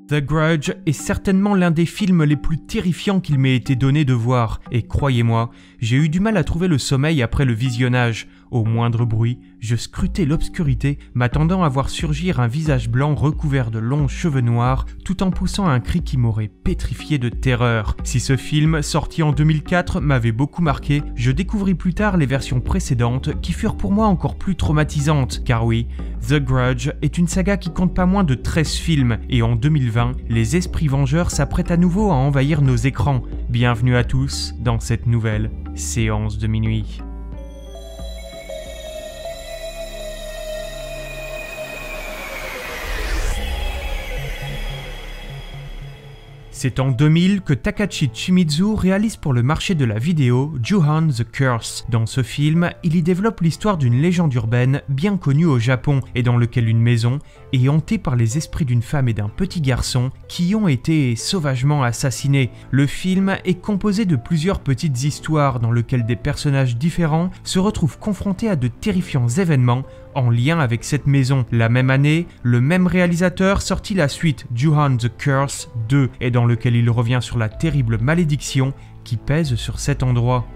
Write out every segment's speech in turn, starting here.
The Grudge est certainement l'un des films les plus terrifiants qu'il m'ait été donné de voir, et croyez-moi, j'ai eu du mal à trouver le sommeil après le visionnage. Au moindre bruit, je scrutais l'obscurité, m'attendant à voir surgir un visage blanc recouvert de longs cheveux noirs, tout en poussant un cri qui m'aurait pétrifié de terreur. Si ce film, sorti en 2004, m'avait beaucoup marqué, je découvris plus tard les versions précédentes qui furent pour moi encore plus traumatisantes, car oui, The Grudge est une saga qui compte pas moins de 13 films, et en 2020, les esprits vengeurs s'apprêtent à nouveau à envahir nos écrans. Bienvenue à tous dans cette nouvelle séance de minuit. C'est en 2000 que Takashi Shimizu réalise pour le marché de la vidéo Ju-Han the Curse. Dans ce film, il y développe l'histoire d'une légende urbaine bien connue au Japon et dans lequel une maison est hantée par les esprits d'une femme et d'un petit garçon qui y ont été sauvagement assassinés. Le film est composé de plusieurs petites histoires dans lesquelles des personnages différents se retrouvent confrontés à de terrifiants événements en lien avec cette maison. La même année, le même réalisateur sortit la suite Ju-Han the Curse 2 et dans lequel il revient sur la terrible malédiction qui pèse sur cet endroit.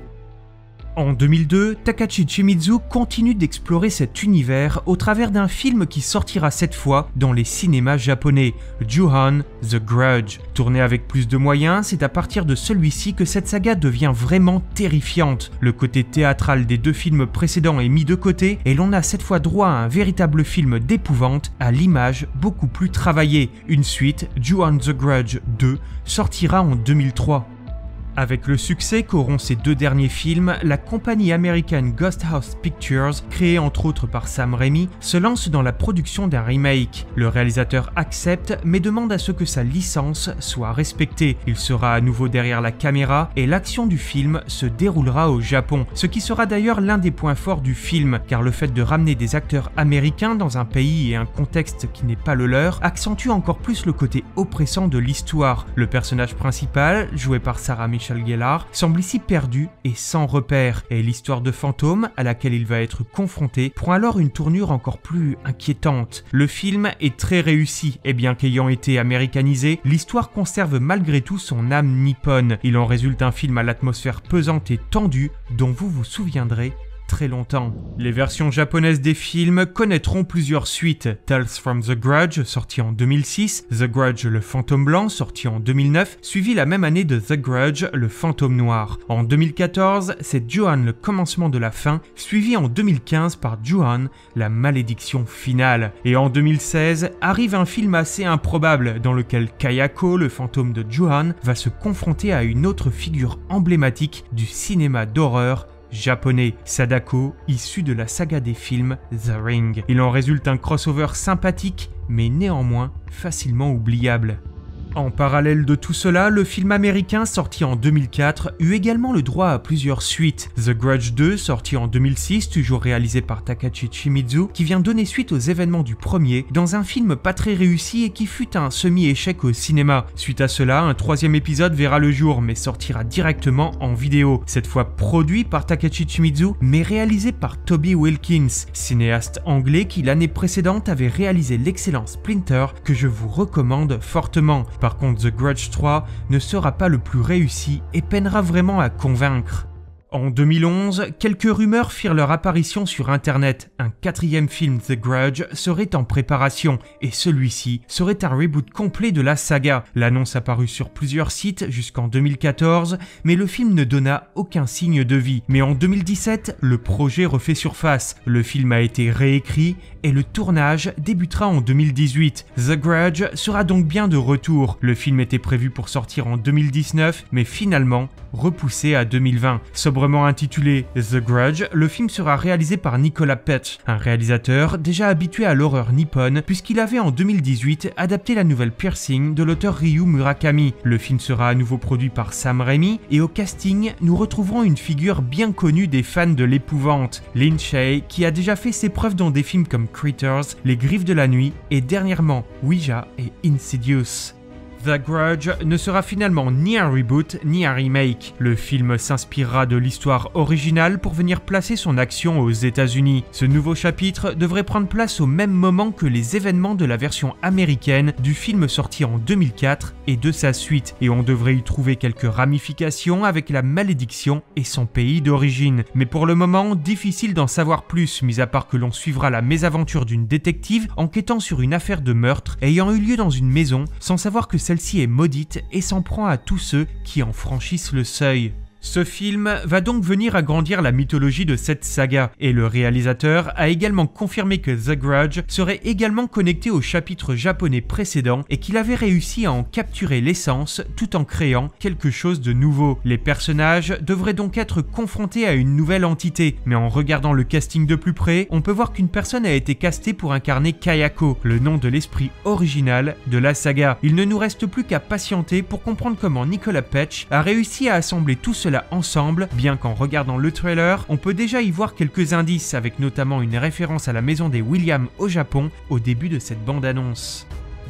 En 2002, Takashi Shimizu continue d'explorer cet univers au travers d'un film qui sortira cette fois dans les cinémas japonais, Ju-Han the Grudge. Tourné avec plus de moyens, c'est à partir de celui-ci que cette saga devient vraiment terrifiante. Le côté théâtral des deux films précédents est mis de côté et l'on a cette fois droit à un véritable film d'épouvante à l'image beaucoup plus travaillée. Une suite, Ju-Han the Grudge 2, sortira en 2003. Avec le succès qu'auront ces deux derniers films, la compagnie américaine Ghost House Pictures, créée entre autres par Sam Raimi, se lance dans la production d'un remake. Le réalisateur accepte mais demande à ce que sa licence soit respectée. Il sera à nouveau derrière la caméra et l'action du film se déroulera au Japon. Ce qui sera d'ailleurs l'un des points forts du film, car le fait de ramener des acteurs américains dans un pays et un contexte qui n'est pas le leur accentue encore plus le côté oppressant de l'histoire. Le personnage principal, joué par Sarah Michelle Gellar, semble ici perdu et sans repère, et l'histoire de fantôme à laquelle il va être confronté prend alors une tournure encore plus inquiétante. Le film est très réussi, et bien qu'ayant été américanisé, l'histoire conserve malgré tout son âme nippone. Il en résulte un film à l'atmosphère pesante et tendue dont vous vous souviendrez très longtemps. Les versions japonaises des films connaîtront plusieurs suites. Tales from the Grudge, sorti en 2006, The Grudge le fantôme blanc, sorti en 2009, suivi la même année de The Grudge le fantôme noir. En 2014, c'est Ju-Han le commencement de la fin, suivi en 2015 par Ju-Han la malédiction finale. Et en 2016, arrive un film assez improbable dans lequel Kayako, le fantôme de Ju-Han, va se confronter à une autre figure emblématique du cinéma d'horreur japonais, Sadako, issu de la saga des films The Ring. Il en résulte un crossover sympathique, mais néanmoins facilement oubliable. En parallèle de tout cela, le film américain sorti en 2004 eut également le droit à plusieurs suites. The Grudge 2, sorti en 2006, toujours réalisé par Takashi Shimizu, qui vient donner suite aux événements du premier, dans un film pas très réussi et qui fut un semi-échec au cinéma. Suite à cela, un troisième épisode verra le jour, mais sortira directement en vidéo. Cette fois produit par Takashi Shimizu, mais réalisé par Toby Wilkins, cinéaste anglais qui l'année précédente avait réalisé l'excellent Splinter, que je vous recommande fortement. Par contre, The Grudge 3 ne sera pas le plus réussi et peinera vraiment à convaincre. En 2011, quelques rumeurs firent leur apparition sur internet. Un quatrième film The Grudge serait en préparation et celui-ci serait un reboot complet de la saga. L'annonce apparut sur plusieurs sites jusqu'en 2014, mais le film ne donna aucun signe de vie. Mais en 2017, le projet refait surface. Le film a été réécrit et le tournage débutera en 2018. The Grudge sera donc bien de retour. Le film était prévu pour sortir en 2019, mais finalement repoussé à 2020. Sobrement intitulé The Grudge, le film sera réalisé par Nicolas Petch, un réalisateur déjà habitué à l'horreur nippone puisqu'il avait en 2018 adapté la nouvelle Piercing de l'auteur Ryu Murakami. Le film sera à nouveau produit par Sam Raimi et au casting, nous retrouverons une figure bien connue des fans de l'épouvante, Lin Shaye, qui a déjà fait ses preuves dans des films comme Critters, Les Griffes de la Nuit et dernièrement Ouija et Insidious. The Grudge ne sera finalement ni un reboot ni un remake. Le film s'inspirera de l'histoire originale pour venir placer son action aux États-Unis. Ce nouveau chapitre devrait prendre place au même moment que les événements de la version américaine du film sorti en 2004 et de sa suite, et on devrait y trouver quelques ramifications avec la malédiction et son pays d'origine. Mais pour le moment, difficile d'en savoir plus, mis à part que l'on suivra la mésaventure d'une détective enquêtant sur une affaire de meurtre ayant eu lieu dans une maison, sans savoir que celle-ci est maudite et s'en prend à tous ceux qui en franchissent le seuil. Ce film va donc venir agrandir la mythologie de cette saga, et le réalisateur a également confirmé que The Grudge serait également connecté au chapitre japonais précédent et qu'il avait réussi à en capturer l'essence tout en créant quelque chose de nouveau. Les personnages devraient donc être confrontés à une nouvelle entité, mais en regardant le casting de plus près, on peut voir qu'une personne a été castée pour incarner Kayako, le nom de l'esprit original de la saga. Il ne nous reste plus qu'à patienter pour comprendre comment Nicolas Petch a réussi à assembler tout cela ensemble, bien qu'en regardant le trailer, on peut déjà y voir quelques indices, avec notamment une référence à la maison des Williams au Japon au début de cette bande-annonce.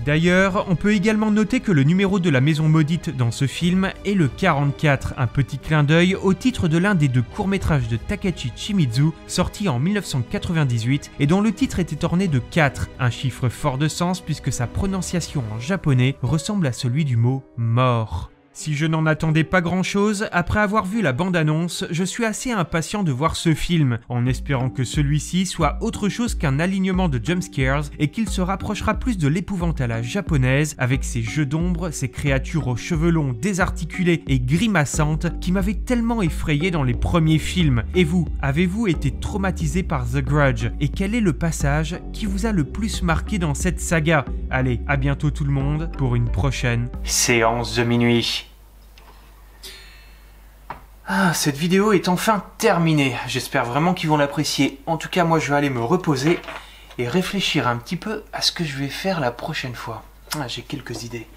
D'ailleurs, on peut également noter que le numéro de la maison maudite dans ce film est le 44, un petit clin d'œil au titre de l'un des deux courts-métrages de Takashi Shimizu, sorti en 1998, et dont le titre était orné de 4, un chiffre fort de sens puisque sa prononciation en japonais ressemble à celui du mot « mort ». Si je n'en attendais pas grand-chose, après avoir vu la bande-annonce, je suis assez impatient de voir ce film, en espérant que celui-ci soit autre chose qu'un alignement de jumpscares et qu'il se rapprochera plus de l'épouvante à la japonaise, avec ses jeux d'ombre, ses créatures aux cheveux longs désarticulées et grimaçantes qui m'avaient tellement effrayé dans les premiers films. Et vous, avez-vous été traumatisé par The Grudge? Et quel est le passage qui vous a le plus marqué dans cette saga? Allez, à bientôt tout le monde pour une prochaine séance de minuit. Ah, cette vidéo est enfin terminée. J'espère vraiment qu'ils vont l'apprécier. En tout cas, moi, je vais aller me reposer et réfléchir un petit peu à ce que je vais faire la prochaine fois. Ah, j'ai quelques idées.